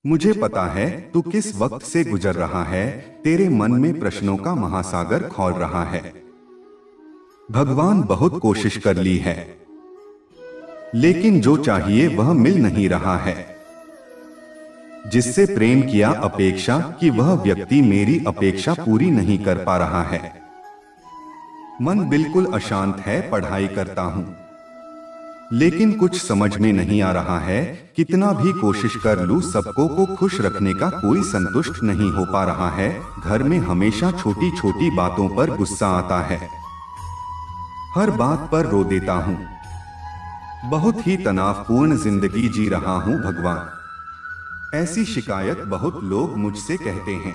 मुझे पता है तू किस वक्त से गुजर रहा है। तेरे मन में प्रश्नों का महासागर खौल रहा है। भगवान बहुत कोशिश कर ली है, लेकिन जो चाहिए वह मिल नहीं रहा है। जिससे प्रेम किया अपेक्षा कि वह व्यक्ति मेरी अपेक्षा पूरी नहीं कर पा रहा है। मन बिल्कुल अशांत है, पढ़ाई करता हूं, लेकिन कुछ समझ में नहीं आ रहा है। कितना भी कोशिश कर लूं, सबको को खुश रखने का कोई संतुष्ट नहीं हो पा रहा है। घर में हमेशा छोटी छोटी बातों पर गुस्सा आता है, हर बात पर रो देता हूं। बहुत ही तनावपूर्ण जिंदगी जी रहा हूं भगवान। ऐसी शिकायत बहुत लोग मुझसे कहते हैं,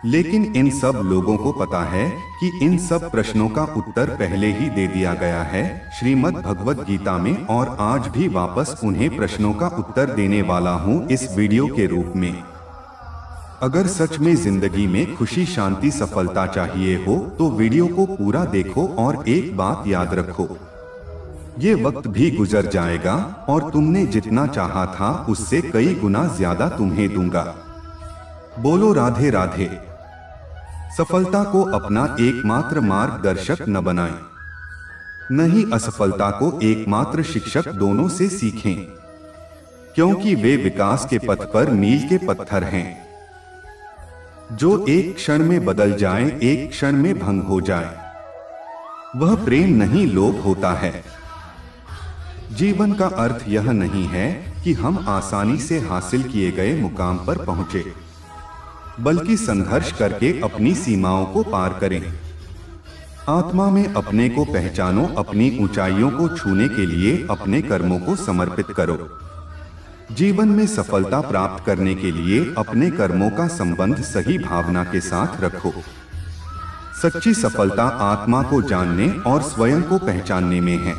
लेकिन इन सब लोगों को पता है कि इन सब प्रश्नों का उत्तर पहले ही दे दिया गया है श्रीमद् भगवद गीता में, और आज भी वापस उन्हें प्रश्नों का उत्तर देने वाला हूं इस वीडियो के रूप में। अगर सच में जिंदगी में खुशी, शांति, सफलता चाहिए हो तो वीडियो को पूरा देखो और एक बात याद रखो, ये वक्त भी गुजर जाएगा और तुमने जितना चाहा था उससे कई गुना ज्यादा तुम्हें दूंगा। बोलो राधे राधे। सफलता को अपना एकमात्र मार्गदर्शक न बनाएं, नहीं असफलता को एकमात्र शिक्षक। दोनों से सीखें, क्योंकि वे विकास के पथ पर मील के पत्थर हैं, जो एक क्षण में बदल जाएं, एक क्षण में भंग हो जाएं। वह प्रेम नहीं, लोभ होता है। जीवन का अर्थ यह नहीं है कि हम आसानी से हासिल किए गए मुकाम पर पहुंचे, बल्कि संघर्ष करके अपनी सीमाओं को पार करें। आत्मा में अपने को पहचानो, अपनी ऊंचाइयों को छूने के लिए अपने कर्मों को समर्पित करो। जीवन में सफलता प्राप्त करने के लिए अपने कर्मों का संबंध सही भावना के साथ रखो। सच्ची सफलता आत्मा को जानने और स्वयं को पहचानने में है।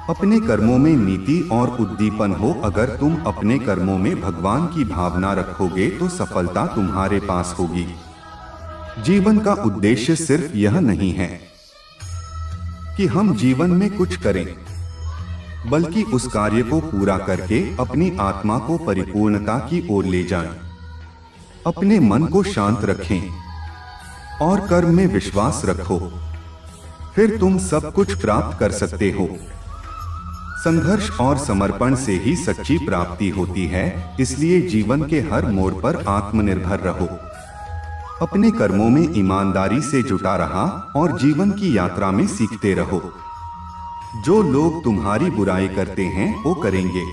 अपने कर्मों में नीति और उद्दीपन हो। अगर तुम अपने कर्मों में भगवान की भावना रखोगे तो सफलता तुम्हारे पास होगी। जीवन का उद्देश्य सिर्फ यह नहीं है कि हम जीवन में कुछ करें, बल्कि उस कार्य को पूरा करके अपनी आत्मा को परिपूर्णता की ओर ले जाएं। अपने मन को शांत रखें और कर्म में विश्वास रखो, फिर तुम सब कुछ प्राप्त कर सकते हो। संघर्ष और समर्पण से ही सच्ची प्राप्ति होती है, इसलिए जीवन के हर मोड़ पर आत्मनिर्भर रहो। अपने कर्मों में ईमानदारी से जुटा रहा और जीवन की यात्रा में सीखते रहो। जो लोग तुम्हारी बुराई करते हैं वो करेंगे,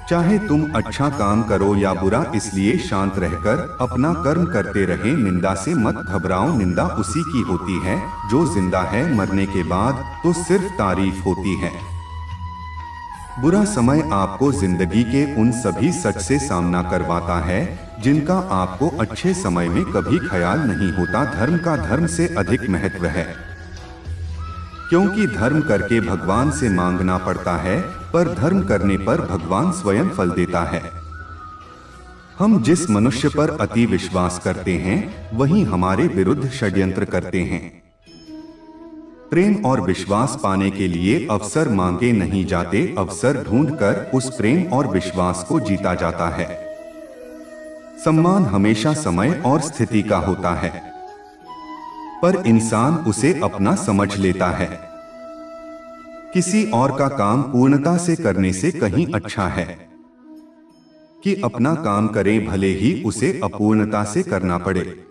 चाहे तुम अच्छा काम करो या बुरा, इसलिए शांत रहकर अपना कर्म करते रहे। निंदा से मत घबराओ, निंदा उसी की होती है जो जिंदा है। मरने के बाद तो सिर्फ तारीफ होती है। बुरा समय आपको जिंदगी के उन सभी सच से सामना करवाता है जिनका आपको अच्छे समय में कभी ख्याल नहीं होता। धर्म का धर्म से अधिक महत्व है, क्योंकि धर्म करके भगवान से मांगना पड़ता है, पर धर्म करने पर भगवान स्वयं फल देता है। हम जिस मनुष्य पर अति विश्वास करते हैं वही हमारे विरुद्ध षड्यंत्र करते हैं। प्रेम और विश्वास पाने के लिए अवसर मांगे नहीं जाते, अवसर ढूंढकर उस प्रेम और विश्वास को जीता जाता है। सम्मान हमेशा समय और स्थिति का होता है, पर इंसान उसे अपना समझ लेता है। किसी और का काम पूर्णता से करने से कहीं अच्छा है कि अपना काम करे, भले ही उसे अपूर्णता से करना पड़े।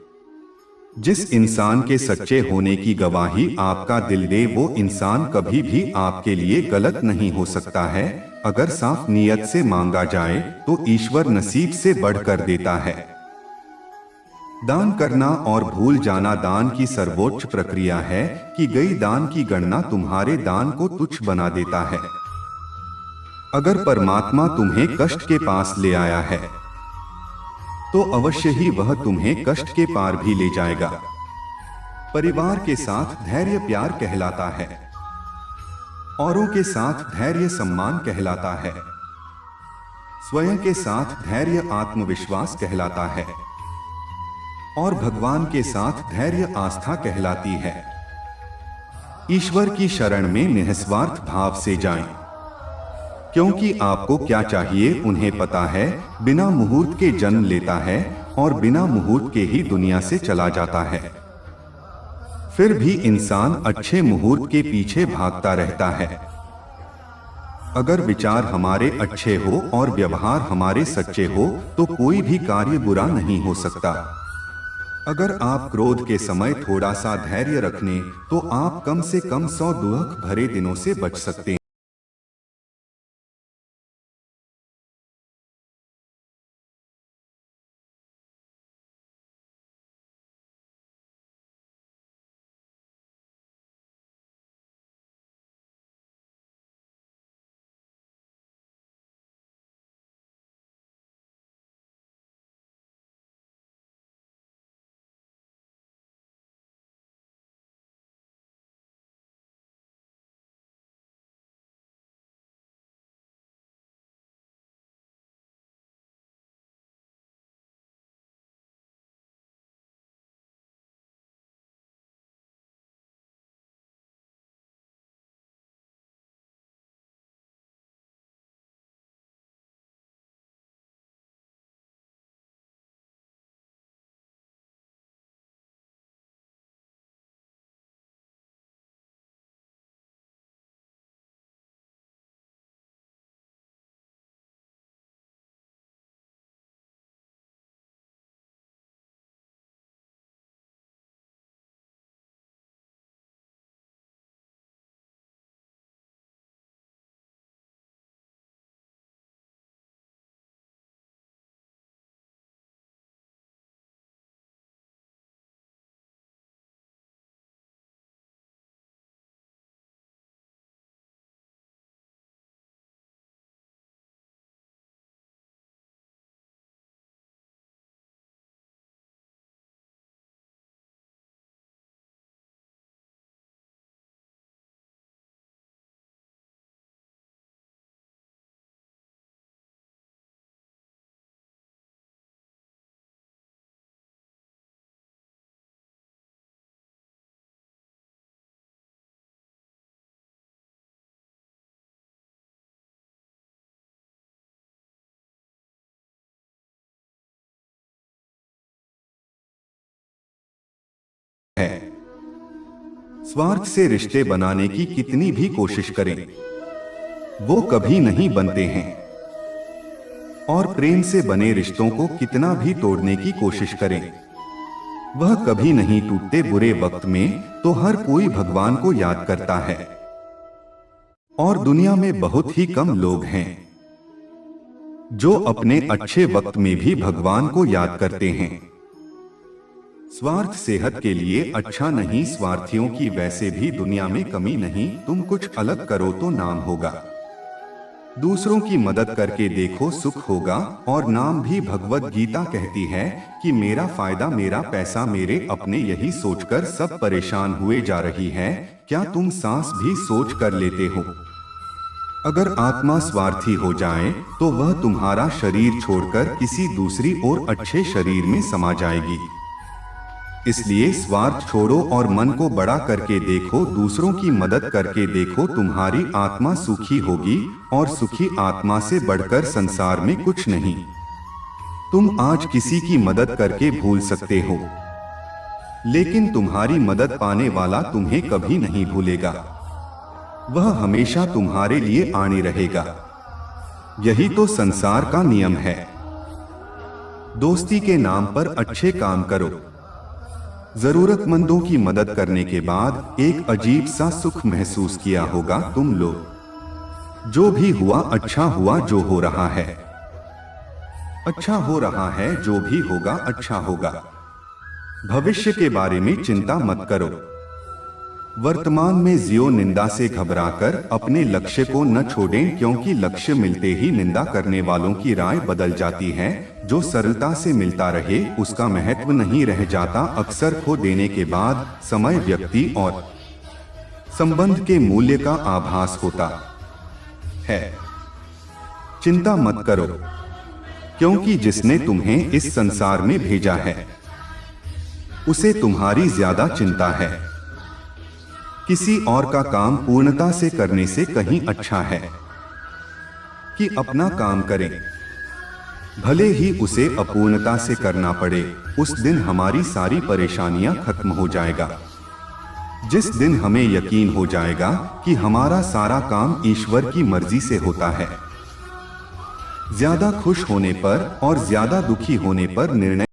जिस इंसान के सच्चे होने की गवाही आपका दिल दे, वो इंसान कभी भी आपके लिए गलत नहीं हो सकता है। अगर साफ नीयत से मांगा जाए तो ईश्वर नसीब से बढ़कर देता है। दान करना और भूल जाना दान की सर्वोच्च प्रक्रिया है। कि गई दान की गणना तुम्हारे दान को तुच्छ बना देता है। अगर परमात्मा तुम्हें कष्ट के पास ले आया है तो अवश्य ही वह तुम्हें कष्ट के पार भी ले जाएगा। परिवार के साथ धैर्य प्यार कहलाता है, औरों के साथ धैर्य सम्मान कहलाता है, स्वयं के साथ धैर्य आत्मविश्वास कहलाता है, और भगवान के साथ धैर्य आस्था कहलाती है। ईश्वर की शरण में निस्वार्थ भाव से जाएं, क्योंकि आपको क्या चाहिए उन्हें पता है। बिना मुहूर्त के जन्म लेता है और बिना मुहूर्त के ही दुनिया से चला जाता है। फिर भी इंसान अच्छे मुहूर्त के पीछे भागता रहता है। अगर विचार हमारे अच्छे हो और व्यवहार हमारे सच्चे हो तो कोई भी कार्य बुरा नहीं हो सकता। अगर आप क्रोध के समय थोड़ा सा धैर्य रखने तो आप कम से कम 100 दुख भरे दिनों से बच सकते हैं। है स्वार्थ से रिश्ते बनाने की कितनी भी कोशिश करें वो कभी नहीं बनते हैं, और प्रेम से बने रिश्तों को कितना भी तोड़ने की कोशिश करें वह कभी नहीं टूटते। बुरे वक्त में तो हर कोई भगवान को याद करता है और दुनिया में बहुत ही कम लोग हैं जो अपने अच्छे वक्त में भी भगवान को याद करते हैं। स्वार्थ सेहत के लिए अच्छा नहीं। स्वार्थियों की वैसे भी दुनिया में कमी नहीं। तुम कुछ अलग करो तो नाम होगा। दूसरों की मदद करके देखो सुख होगा। और नाम भी भगवत गीता कहती है कि मेरा फायदा मेरा पैसा मेरे अपने, यही सोचकर सब परेशान हुए जा रही है। क्या तुम सांस भी सोच कर लेते हो? अगर आत्मा स्वार्थी हो जाए तो वह तुम्हारा शरीर छोड़कर किसी दूसरी और अच्छे शरीर में समा जाएगी। इसलिए स्वार्थ छोड़ो और मन को बड़ा करके देखो, दूसरों की मदद करके देखो। तुम्हारी आत्मा सुखी होगी और सुखी आत्मा से बढ़कर संसार में कुछ नहीं। तुम आज किसी की मदद करके भूल सकते हो, लेकिन तुम्हारी मदद पाने वाला तुम्हें कभी नहीं भूलेगा। वह हमेशा तुम्हारे लिए आनी रहेगा। यही तो संसार का नियम है। दोस्ती के नाम पर अच्छे काम करो। जरूरतमंदों की मदद करने के बाद एक अजीब सा सुख महसूस किया होगा तुम लोग। जो भी हुआ अच्छा हुआ। जो हो रहा है अच्छा हो रहा है। जो भी होगा अच्छा होगा। भविष्य के बारे में चिंता मत करो। वर्तमान में जियो। निंदा से घबराकर अपने लक्ष्य को न छोड़ें, क्योंकि लक्ष्य मिलते ही निंदा करने वालों की राय बदल जाती है। जो सरलता से मिलता रहे उसका महत्व नहीं रह जाता। अक्सर खो देने के बाद समय, व्यक्ति और संबंध के मूल्य का आभास होता है। चिंता मत करो, क्योंकि जिसने तुम्हें इस संसार में भेजा है उसे तुम्हारी ज्यादा चिंता है। किसी और का काम पूर्णता से करने से कहीं अच्छा है। कि अपना काम करें, भले ही उसे अपूर्णता से करना पड़े। उस दिन हमारी सारी परेशानियां खत्म हो जाएगा। जिस दिन हमें यकीन हो जाएगा कि हमारा सारा काम ईश्वर की मर्जी से होता है। ज्यादा खुश होने पर और ज्यादा दुखी होने पर निर्णय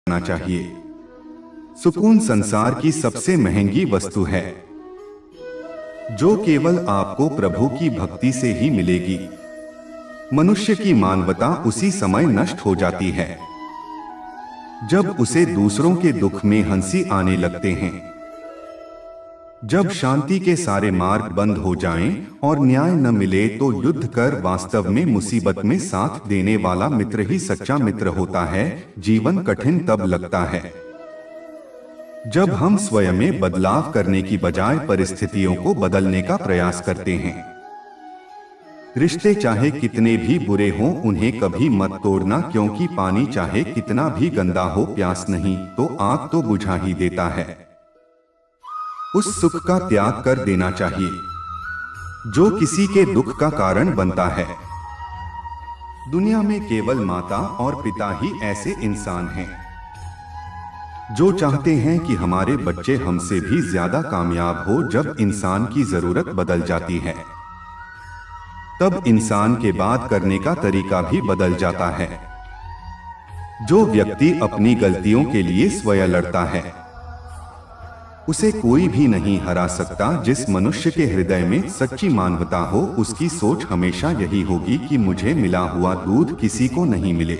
करना चाहिए। सुकून संसार की सबसे महंगी वस्तु है, जो केवल आपको प्रभु की भक्ति से ही मिलेगी। मनुष्य की मानवता उसी समय नष्ट हो जाती है जब उसे दूसरों के दुख में हंसी आने लगते हैं। जब शांति के सारे मार्ग बंद हो जाएं और न्याय न मिले तो युद्ध कर वास्तव में मुसीबत में साथ देने वाला मित्र ही सच्चा मित्र होता है। जीवन कठिन तब लगता है जब हम स्वयं में बदलाव करने की बजाय परिस्थितियों को बदलने का प्रयास करते हैं। रिश्ते चाहे कितने भी बुरे हों उन्हें कभी मत तोड़ना, क्योंकि पानी चाहे कितना भी गंदा हो प्यास नहीं तो आग तो बुझा ही देता है। उस सुख का त्याग कर देना चाहिए जो किसी के दुख का कारण बनता है। दुनिया में केवल माता और पिता ही ऐसे इंसान हैं जो चाहते हैं कि हमारे बच्चे हमसे भी ज्यादा कामयाब हो। जब इंसान की जरूरत बदल जाती है तब इंसान के बात करने का तरीका भी बदल जाता है। जो व्यक्ति अपनी गलतियों के लिए स्वयं लड़ता है उसे कोई भी नहीं हरा सकता। जिस मनुष्य के हृदय में सच्ची मानवता हो उसकी सोच हमेशा यही होगी कि मुझे मिला हुआ दूध किसी को नहीं मिले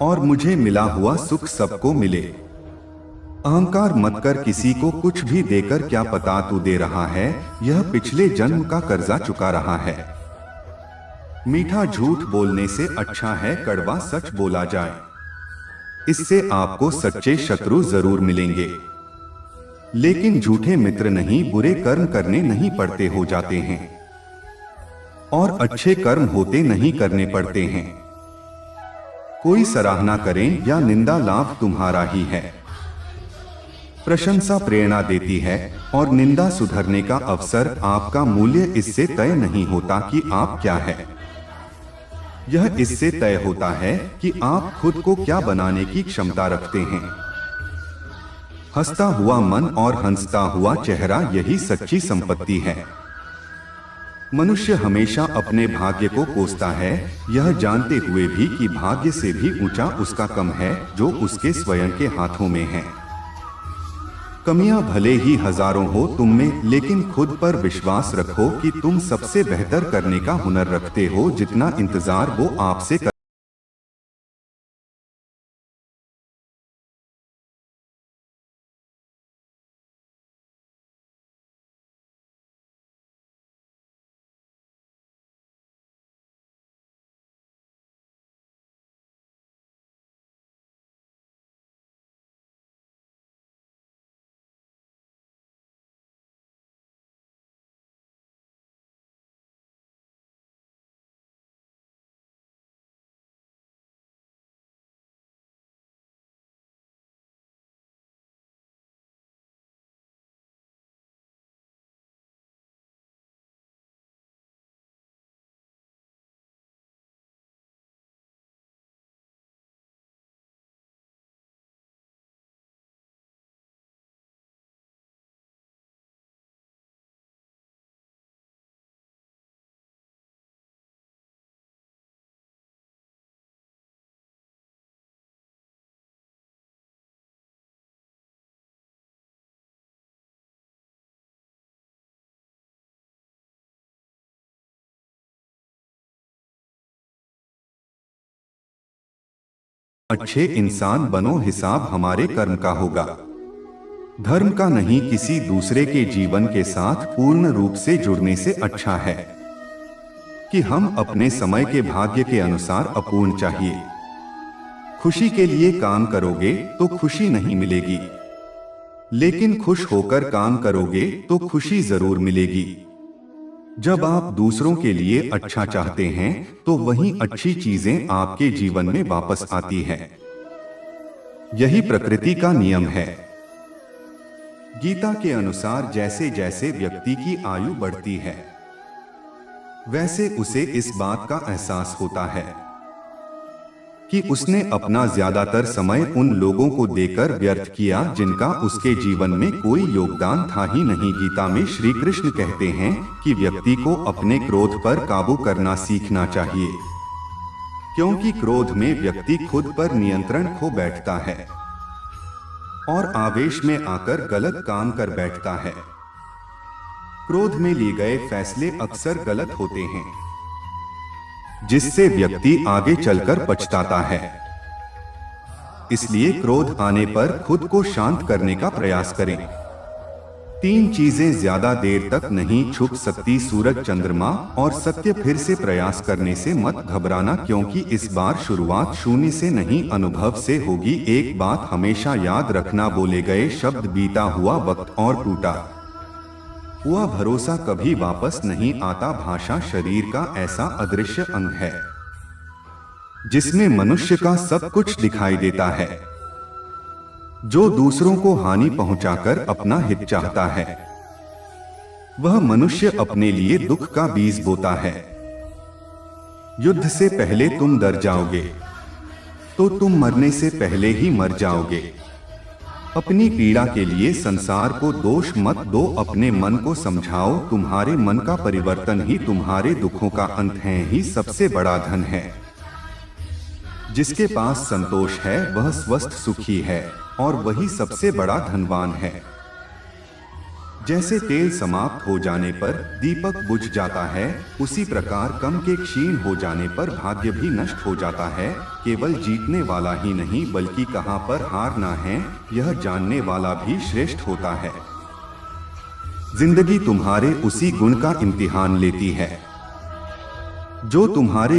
और मुझे मिला हुआ सुख सबको मिले। अहंकार मत कर, किसी को कुछ भी देकर क्या पता तू दे रहा है यह पिछले जन्म का कर्जा चुका रहा है। मीठा झूठ बोलने से अच्छा है कड़वा सच बोला जाए। इससे आपको सच्चे शत्रु जरूर मिलेंगे लेकिन झूठे मित्र नहीं। बुरे कर्म करने नहीं पड़ते हो जाते हैं और अच्छे कर्म होते नहीं करने पड़ते हैं। कोई सराहना करें या निंदा लाभ तुम्हारा ही है। प्रशंसा प्रेरणा देती है और निंदा सुधरने का अवसर। आपका मूल्य इससे तय नहीं होता कि आप क्या है, यह इससे तय होता है कि आप खुद को क्या बनाने की क्षमता रखते हैं। हंसता हुआ मन और हंसता हुआ चेहरा यही सच्ची संपत्ति है। मनुष्य हमेशा अपने भाग्य को कोसता है यह जानते हुए भी कि भाग्य से भी ऊंचा उसका कम है जो उसके स्वयं के हाथों में है। कमियां भले ही हजारों हो तुम में, लेकिन खुद पर विश्वास रखो कि तुम सबसे बेहतर करने का हुनर रखते हो। जितना इंतजार वो आपसे अच्छे इंसान बनो, हिसाब हमारे कर्म का होगा, धर्म का नहीं। किसी दूसरे के जीवन के साथ पूर्ण रूप से जुड़ने से अच्छा है कि हम अपने समय के भाग्य के अनुसार अपूर्ण चाहिए। खुशी के लिए काम करोगे तो खुशी नहीं मिलेगी, लेकिन खुश होकर काम करोगे तो खुशी जरूर मिलेगी। जब आप दूसरों के लिए अच्छा चाहते हैं तो वही अच्छी चीजें आपके जीवन में वापस आती हैं। यही प्रकृति का नियम है। गीता के अनुसार जैसे जैसे व्यक्ति की आयु बढ़ती है, वैसे उसे इस बात का एहसास होता है कि उसने अपना ज्यादातर समय उन लोगों को देकर व्यर्थ किया जिनका उसके जीवन में कोई योगदान था ही नहीं। गीता में श्री कृष्ण कहते हैं कि व्यक्ति को अपने क्रोध पर काबू करना सीखना चाहिए, क्योंकि क्रोध में व्यक्ति खुद पर नियंत्रण खो बैठता है और आवेश में आकर गलत काम कर बैठता है। क्रोध में लिए गए फैसले अक्सर गलत होते हैं, जिससे व्यक्ति आगे चलकर पछताता है। इसलिए क्रोध आने पर खुद को शांत करने का प्रयास करें। तीन चीजें ज्यादा देर तक नहीं छुप सकती, सूरज, चंद्रमा और सत्य। फिर से प्रयास करने से मत घबराना, क्योंकि इस बार शुरुआत शून्य से नहीं अनुभव से होगी। एक बात हमेशा याद रखना, बोले गए शब्द, बीता हुआ वक्त और टूटा हुआ भरोसा कभी वापस नहीं आता। भाषा शरीर का ऐसा अदृश्य अंग है जिसमें मनुष्य का सब कुछ दिखाई देता है। जो दूसरों को हानि पहुंचाकर अपना हित चाहता है, वह मनुष्य अपने लिए दुख का बीज बोता है। युद्ध से पहले तुम डर जाओगे तो तुम मरने से पहले ही मर जाओगे। अपनी पीड़ा के लिए संसार को दोष मत दो, अपने मन को समझाओ। तुम्हारे मन का परिवर्तन ही तुम्हारे दुखों का अंत है। ही सबसे बड़ा धन है। जिसके पास संतोष है वह स्वस्थ सुखी है, और वही सबसे बड़ा धनवान है। जैसे तेल समाप्त हो जाने पर दीपक बुझ जाता है, उसी प्रकार कर्म के क्षीण हो जाने पर भाग्य भी नष्ट हो जाता है। केवल जीतने वाला ही नहीं बल्कि कहां पर हारना है यह जानने वाला भी श्रेष्ठ होता है। जिंदगी तुम्हारे उसी गुण का इम्तिहान लेती है जो तुम्हारे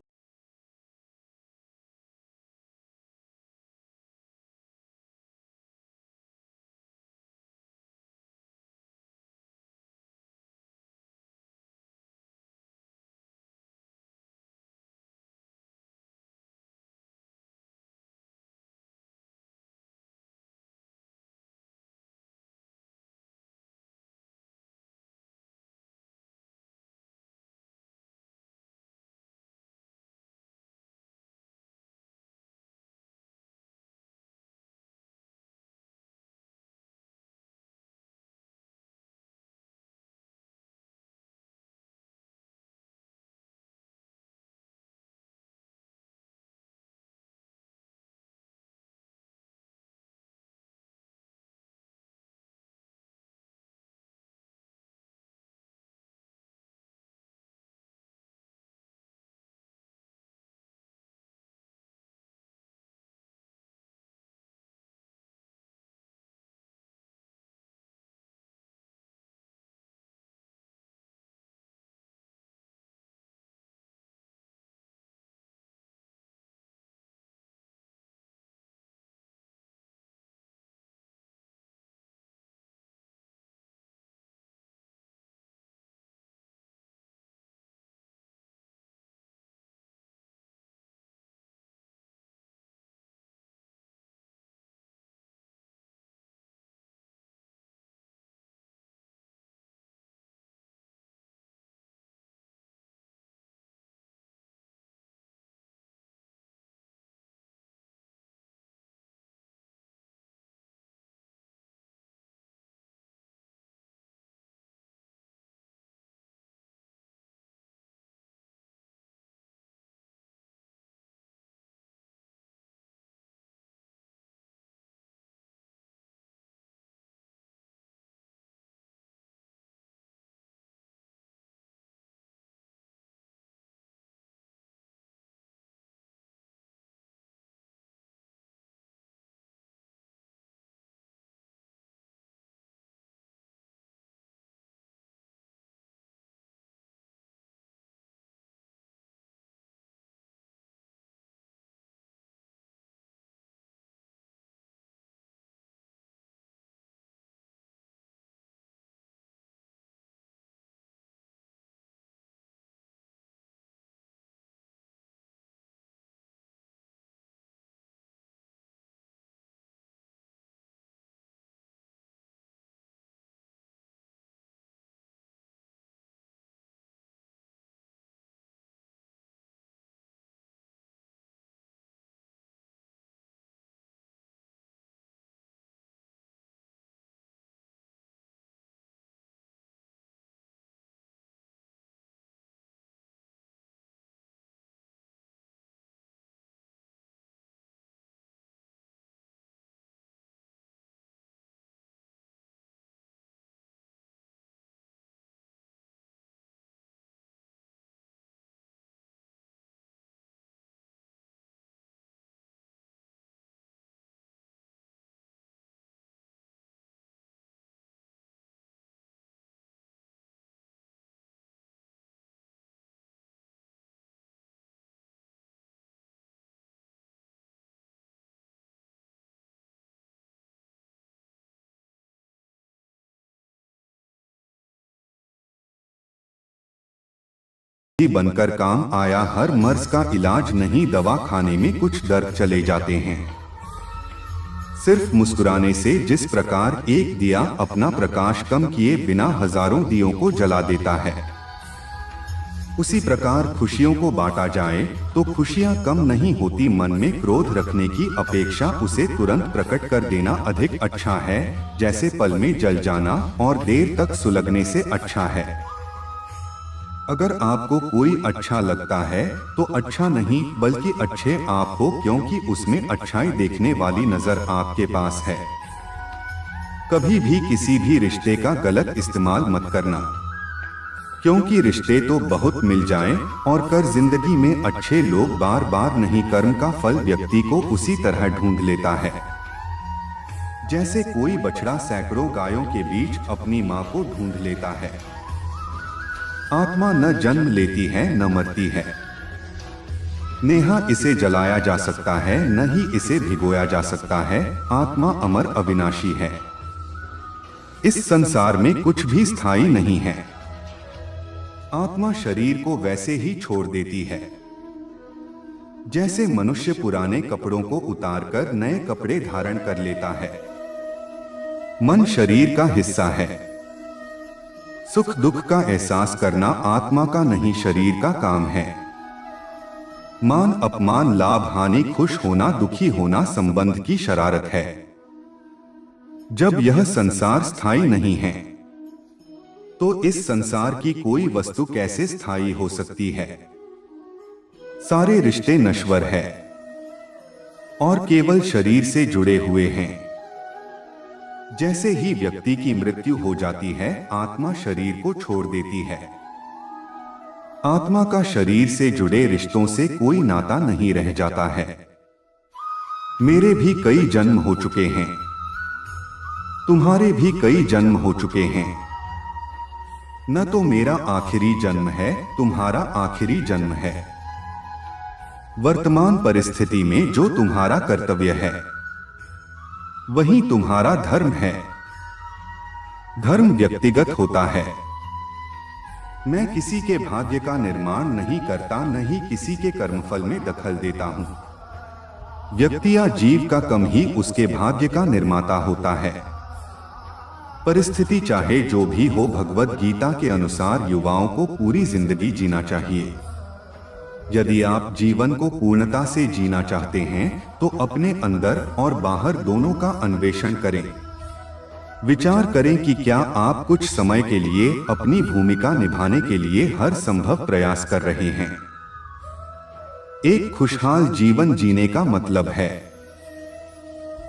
ही बनकर काम आया। हर मर्ज का इलाज नहीं, दवा खाने में कुछ दर्द चले जाते हैं। सिर्फ मुस्कुराने से जिस प्रकार एक दिया अपना प्रकाश कम किए बिना हजारों दियों को जला देता है, उसी प्रकार खुशियों को बांटा जाए तो खुशियां कम नहीं होती। मन में क्रोध रखने की अपेक्षा उसे तुरंत प्रकट कर देना अधिक अच्छा है। जैसे पल में जल जाना और देर तक सुलगने से अच्छा है। अगर आपको कोई अच्छा लगता है तो अच्छा नहीं बल्कि अच्छे आप हो, क्योंकि उसमें अच्छाई देखने वाली नजर आपके पास है। कभी भी किसी भी रिश्ते का गलत इस्तेमाल मत करना, क्योंकि रिश्ते तो बहुत मिल जाएं और कर जिंदगी में अच्छे लोग बार बार नहीं, कर्म का फल व्यक्ति को उसी तरह ढूंढ लेता है जैसे कोई बछड़ा सैकड़ों गायों के बीच अपनी मां को ढूंढ लेता है। आत्मा न जन्म लेती है न मरती है। नेहा इसे जलाया जा सकता है, न ही इसे भिगोया जा सकता है। आत्मा अमर अविनाशी है। इस संसार में कुछ भी स्थायी नहीं है। आत्मा शरीर को वैसे ही छोड़ देती है जैसे मनुष्य पुराने कपड़ों को उतारकर नए कपड़े धारण कर लेता है। मन शरीर का हिस्सा है। सुख दुख का एहसास करना आत्मा का नहीं, शरीर का काम है। मान अपमान, लाभ हानि, खुश होना दुखी होना संबंध की शरारत है। जब यह संसार स्थायी नहीं है तो इस संसार की कोई वस्तु कैसे स्थायी हो सकती है। सारे रिश्ते नश्वर है और केवल शरीर से जुड़े हुए हैं। जैसे ही व्यक्ति की मृत्यु हो जाती है, आत्मा शरीर को छोड़ देती है। आत्मा का शरीर से जुड़े रिश्तों से कोई नाता नहीं रह जाता है। मेरे भी कई जन्म हो चुके हैं, तुम्हारे भी कई जन्म हो चुके हैं। न तो मेरा आखिरी जन्म है, तुम्हारा आखिरी जन्म है। वर्तमान परिस्थिति में जो तुम्हारा कर्तव्य है वही तुम्हारा धर्म है। धर्म व्यक्तिगत होता है। मैं किसी के भाग्य का निर्माण नहीं करता, न ही किसी के कर्मफल में दखल देता हूं। व्यक्ति या जीव का कम ही उसके भाग्य का निर्माता होता है। परिस्थिति चाहे जो भी हो, भगवद गीता के अनुसार युवाओं को पूरी जिंदगी जीना चाहिए। यदि आप जीवन को पूर्णता से जीना चाहते हैं तो अपने अंदर और बाहर दोनों का अन्वेषण करें। विचार करें कि क्या आप कुछ समय के लिए अपनी भूमिका निभाने के लिए हर संभव प्रयास कर रहे हैं। एक खुशहाल जीवन जीने का मतलब है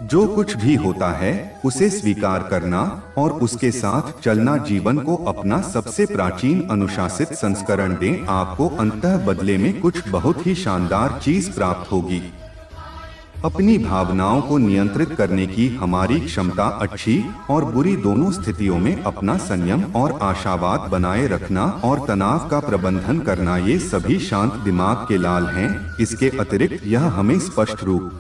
जो कुछ भी होता है उसे स्वीकार करना और उसके साथ चलना। जीवन को अपना सबसे प्राचीन अनुशासित संस्करण दें, आपको अंततः बदले में कुछ बहुत ही शानदार चीज प्राप्त होगी। अपनी भावनाओं को नियंत्रित करने की हमारी क्षमता, अच्छी और बुरी दोनों स्थितियों में अपना संयम और आशावाद बनाए रखना और तनाव का प्रबंधन करना, ये सभी शांत दिमाग के लाल हैं। इसके अतिरिक्त यह हमें स्पष्ट रूप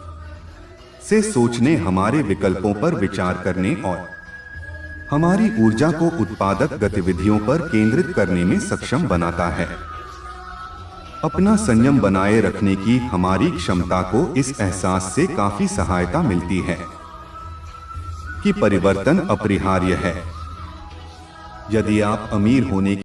से सोचने, हमारे विकल्पों पर विचार करने और हमारी ऊर्जा को उत्पादक गतिविधियों पर केंद्रित करने में सक्षम बनाता है। अपना संयम बनाए रखने की हमारी क्षमता को इस एहसास से काफी सहायता मिलती है कि परिवर्तन अपरिहार्य है। यदि आप अमीर होने